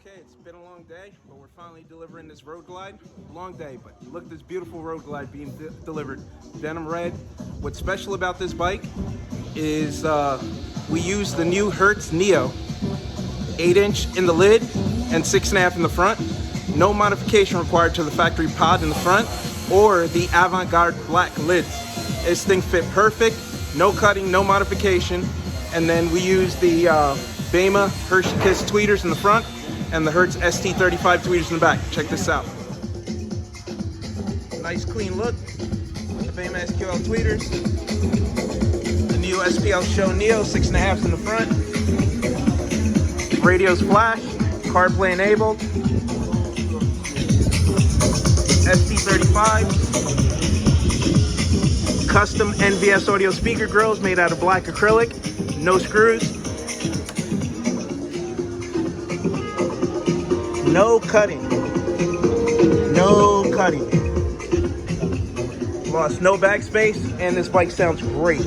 Okay, it's been a long day, but we're finally delivering this Road Glide. Long day, but look at this beautiful Road Glide being delivered. Denim red. What's special about this bike is we use the new Hertz Neo 8-inch in the lid and 6.5 in the front. No modification required to the factory pod in the front or the avant-garde black lids. This thing fit perfect, no cutting, no modification. And then we use the Beyma Hershey Kiss tweeters in the front and the Hertz ST35 tweeters in the back. Check this out. Nice clean look. The Beyma SQL tweeters. The new SPL Show Neo 6.5s in the front. Radio's flash. CarPlay enabled. ST35. Custom NVSAUDIO speaker grills made out of black acrylic. No screws. No cutting. No cutting. Lost no backspace, and this bike sounds great.